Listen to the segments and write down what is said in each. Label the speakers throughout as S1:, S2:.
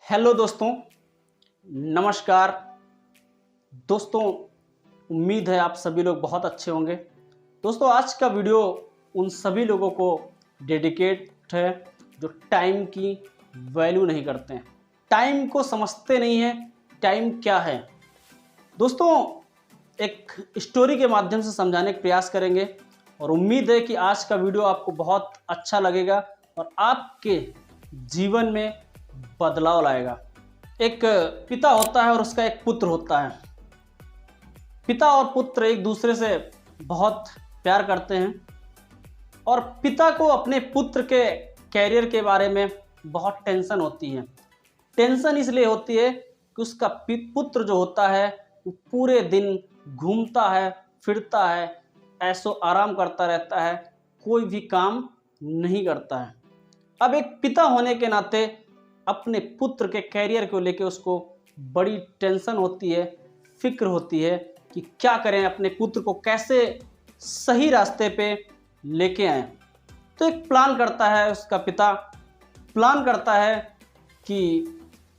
S1: Hello दोस्तों, नमस्कार दोस्तों। उम्मीद है आप सभी लोग बहुत अच्छे होंगे। दोस्तों, आज का वीडियो उन सभी लोगों को डेडिकेट है जो टाइम की वैल्यू नहीं करते हैं, टाइम को समझते नहीं हैं। टाइम क्या है दोस्तों, एक स्टोरी के माध्यम से समझाने का प्रयास करेंगे और उम्मीद है कि आज का वीडियो आपको बहुत अच्छा लगेगा और आपके जीवन में बदलाव लाएगा। एक पिता होता है और उसका एक पुत्र होता है। पिता और पुत्र एक दूसरे से बहुत प्यार करते हैं और पिता को अपने पुत्र के कैरियर के बारे में बहुत टेंशन होती है। टेंशन इसलिए होती है कि उसका पुत्र जो होता है वो पूरे दिन घूमता है, फिरता है, ऐशो आराम करता रहता है, कोई भी काम नहीं करता है। अब एक पिता होने के नाते अपने पुत्र के कैरियर को लेकर उसको बड़ी टेंशन होती है, फिक्र होती है कि क्या करें, अपने पुत्र को कैसे सही रास्ते पे लेके आएं। तो एक प्लान करता है उसका पिता, प्लान करता है कि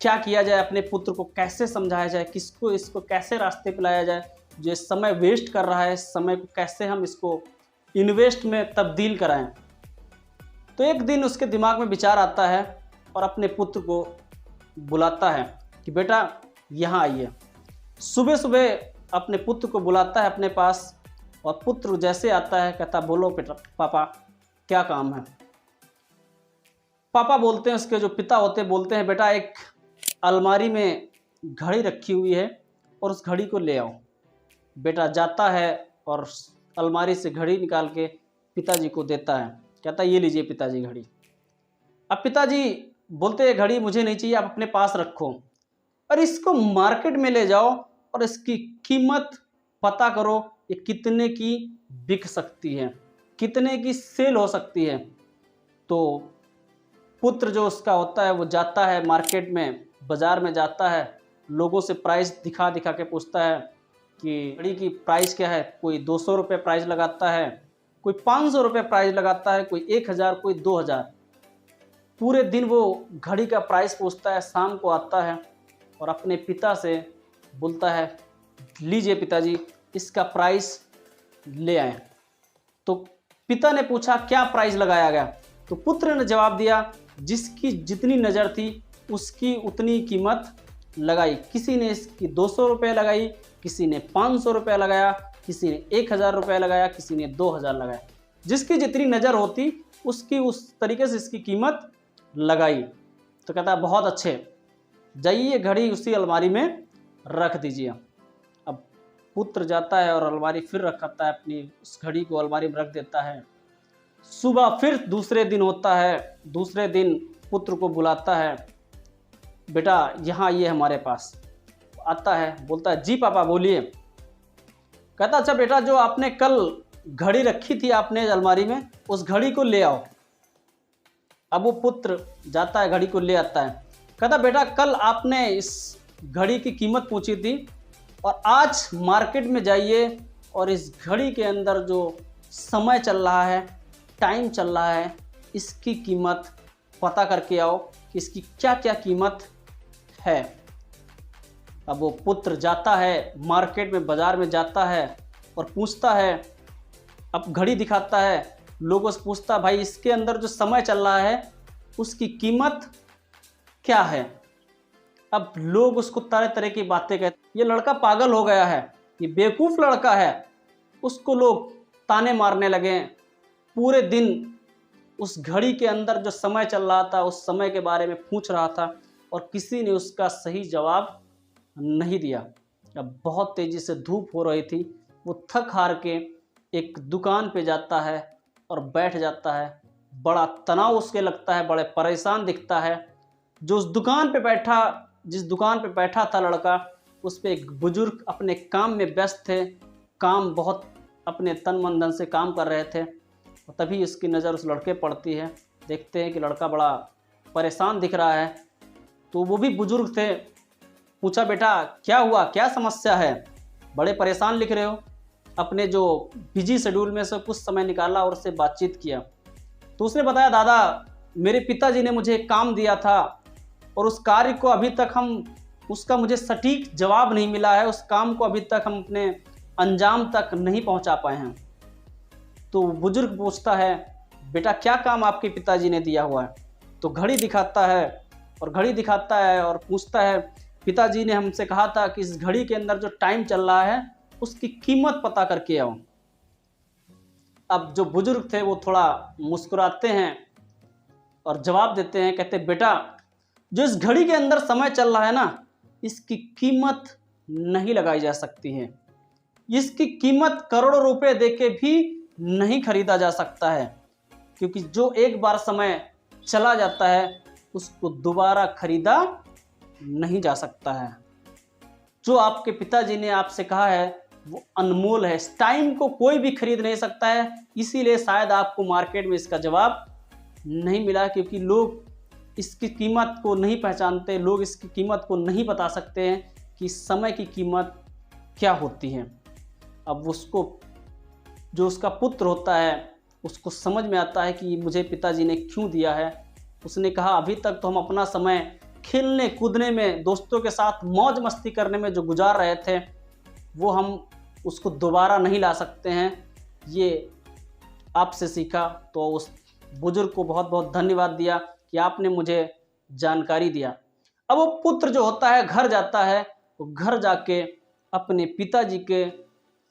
S1: क्या किया जाए, अपने पुत्र को कैसे समझाया जाए, किसको इसको कैसे रास्ते पे लाया जाए, जो समय वेस्ट कर रहा है, समय को कैसे हम इसको इन्वेस्ट में तब्दील कराएं। तो एक दिन उसके दिमाग में विचार आता है और अपने पुत्र को बुलाता है कि बेटा यहाँ आइए। सुबह सुबह अपने पुत्र को बुलाता है अपने पास और पुत्र जैसे आता है कहता बोलो बेटा, पापा क्या काम है। पापा बोलते हैं, उसके जो पिता होते हैं बोलते हैं बेटा एक अलमारी में घड़ी रखी हुई है और उस घड़ी को ले आओ। बेटा जाता है और अलमारी से घड़ी निकाल के पिताजी को देता है, कहता ये लीजिए पिताजी घड़ी। अब पिताजी बोलते हैं घड़ी मुझे नहीं चाहिए, आप अपने पास रखो और इसको मार्केट में ले जाओ और इसकी कीमत पता करो, ये कितने की बिक सकती है, कितने की सेल हो सकती है। तो पुत्र जो उसका होता है वो जाता है मार्केट में, बाज़ार में जाता है, लोगों से प्राइस दिखा दिखा के पूछता है कि घड़ी की प्राइस क्या है। कोई 200 रुपये प्राइस लगाता है, कोई 500 रुपये प्राइस लगाता है, कोई 1000, कोई 2000। पूरे दिन वो घड़ी का प्राइस पूछता है। शाम को आता है और अपने पिता से बोलता है लीजिए पिताजी इसका प्राइस ले आए। तो पिता ने पूछा क्या प्राइस लगाया गया। तो पुत्र ने जवाब दिया जिसकी जितनी नज़र थी उसकी उतनी कीमत लगाई। किसी ने इसकी 200 रुपये लगाई, किसी ने 500 रुपये लगाया, किसी ने 1000 रुपये लगाया, किसी ने 2000 लगाया। जिसकी जितनी नज़र होती उसकी उस तरीके से इसकी कीमत लगाई। तो कहता है बहुत अच्छे, जाइए घड़ी उसी अलमारी में रख दीजिए। अब पुत्र जाता है और अलमारी फिर रखता है, अपनी उस घड़ी को अलमारी में रख देता है। सुबह फिर दूसरे दिन होता है, दूसरे दिन पुत्र को बुलाता है, बेटा यहाँ आइए हमारे पास। आता है, बोलता है जी पापा बोलिए। कहता अच्छा बेटा जो आपने कल घड़ी रखी थी आपने अलमारी में, उस घड़ी को ले आओ। अब वो पुत्र जाता है, घड़ी को ले आता है। कहता बेटा कल आपने इस घड़ी की कीमत पूछी थी और आज मार्केट में जाइए और इस घड़ी के अंदर जो समय चल रहा है, टाइम चल रहा है, इसकी कीमत पता करके आओ कि इसकी क्या क्या कीमत है। अब वो पुत्र जाता है मार्केट में, बाज़ार में जाता है और पूछता है, अब घड़ी दिखाता है, लोगों से पूछता भाई इसके अंदर जो समय चल रहा है उसकी कीमत क्या है। अब लोग उसको तरह तरह की बातें कहते, ये लड़का पागल हो गया है, ये बेवकूफ़ लड़का है। उसको लोग ताने मारने लगे। पूरे दिन उस घड़ी के अंदर जो समय चल रहा था उस समय के बारे में पूछ रहा था और किसी ने उसका सही जवाब नहीं दिया। अब बहुत तेज़ी से धूप हो रही थी, वो थक हार के एक दुकान पे जाता है और बैठ जाता है। बड़ा तनाव उसके लगता है, बड़े परेशान दिखता है। जो उस दुकान पे बैठा, जिस दुकान पे बैठा था लड़का, उस पे एक बुजुर्ग अपने काम में व्यस्त थे, काम बहुत अपने तन मन धन से काम कर रहे थे। और तभी उसकी नज़र उस लड़के पड़ती है। देखते हैं कि लड़का बड़ा परेशान दिख रहा है। तो वो भी बुजुर्ग थे। पूछा बेटा क्या हुआ, क्या समस्या है, बड़े परेशान लिख रहे हो। अपने जो बिजी शेड्यूल में से कुछ समय निकाला और उससे बातचीत किया। तो उसने बताया दादा मेरे पिताजी ने मुझे काम दिया था और उस कार्य को अभी तक उसका मुझे सटीक जवाब नहीं मिला है, उस काम को अभी तक हम अपने अंजाम तक नहीं पहुंचा पाए हैं। तो बुजुर्ग पूछता है, बेटा क्या काम आपके पिताजी ने दिया हुआ है? तो घड़ी दिखाता है और पूछता है, पिताजी ने हमसे कहा था कि इस घड़ी के अंदर जो टाइम चल रहा है उसकी कीमत पता करके आओ। अब जो बुजुर्ग थे वो थोड़ा मुस्कुराते हैं और जवाब देते हैं, कहते बेटा जो इस घड़ी के अंदर समय चल रहा है ना, इसकी कीमत नहीं लगाई जा सकती है, इसकी कीमत करोड़ों रुपए देके भी नहीं खरीदा जा सकता है, क्योंकि जो एक बार समय चला जाता है उसको दोबारा खरीदा नहीं जा सकता है। जो आपके पिताजी ने आपसे कहा है वो अनमोल है, इस टाइम को कोई भी खरीद नहीं सकता है। इसीलिए शायद आपको मार्केट में इसका जवाब नहीं मिला, क्योंकि लोग इसकी कीमत को नहीं पहचानते, लोग इसकी कीमत को नहीं बता सकते हैं कि समय की कीमत क्या होती है। अब जो उसका पुत्र होता है उसको समझ में आता है कि मुझे पिताजी ने क्यों दिया है। उसने कहा, अभी तक तो हम अपना समय खेलने कूदने में, दोस्तों के साथ मौज मस्ती करने में जो गुजार रहे थे, वो हम उसको दोबारा नहीं ला सकते हैं, ये आपसे सीखा। तो उस बुजुर्ग को बहुत बहुत धन्यवाद दिया कि आपने मुझे जानकारी दिया। अब वो पुत्र जो होता है घर जाता है, वो घर जाके अपने पिताजी के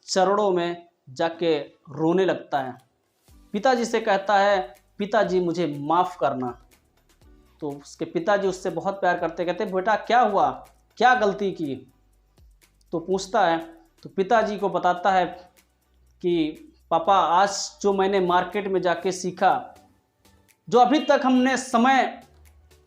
S1: चरणों में जाके रोने लगता है। पिताजी से कहता है, पिताजी मुझे माफ़ करना। तो उसके पिताजी उससे बहुत प्यार करते, कहते बेटा क्या हुआ, क्या गलती की? तो पूछता है, तो पिताजी को बताता है कि पापा आज जो मैंने मार्केट में जाके सीखा, जो अभी तक हमने समय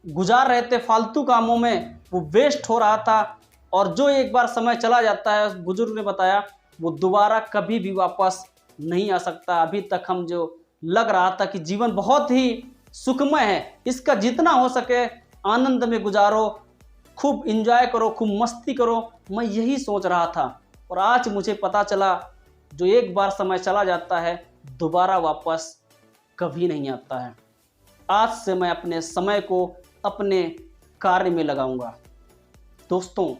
S1: गुजार रहे थे फालतू कामों में, वो वेस्ट हो रहा था, और जो एक बार समय चला जाता है, बुजुर्ग ने बताया, वो दोबारा कभी भी वापस नहीं आ सकता। अभी तक हम जो लग रहा था कि जीवन बहुत ही सुखमय है, इसका जितना हो सके आनंद में गुजारो, खूब इंजॉय करो, खूब मस्ती करो, मैं यही सोच रहा था। और आज मुझे पता चला जो एक बार समय चला जाता है दोबारा वापस कभी नहीं आता है। आज से मैं अपने समय को अपने कार्य में लगाऊंगा। दोस्तों,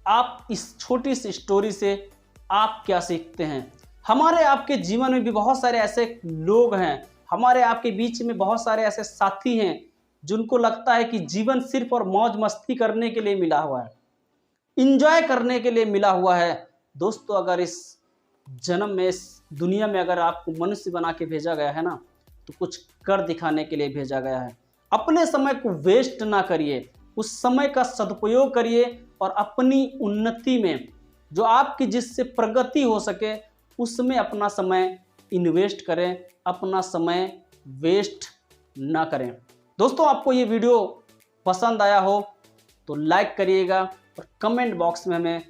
S1: आप इस छोटी सी स्टोरी से आप क्या सीखते हैं? हमारे आपके जीवन में भी बहुत सारे ऐसे लोग हैं, हमारे आपके बीच में बहुत सारे ऐसे साथी हैं जिनको लगता है कि जीवन सिर्फ और मौज मस्ती करने के लिए मिला हुआ है, इंजॉय करने के लिए मिला हुआ है। दोस्तों, अगर इस जन्म में, इस दुनिया में अगर आपको मनुष्य बना के भेजा गया है ना, तो कुछ कर दिखाने के लिए भेजा गया है। अपने समय को वेस्ट ना करिए, उस समय का सदुपयोग करिए और अपनी उन्नति में, जो आपकी जिससे प्रगति हो सके, उसमें अपना समय इन्वेस्ट करें, अपना समय वेस्ट ना करें। दोस्तों, आपको ये वीडियो पसंद आया हो तो लाइक करिएगा और कमेंट बॉक्स में हमें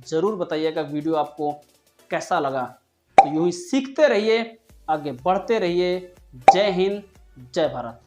S1: ज़रूर बताइएगा वीडियो आपको कैसा लगा। तो यूँ ही सीखते रहिए, आगे बढ़ते रहिए। जय हिंद, जय भारत।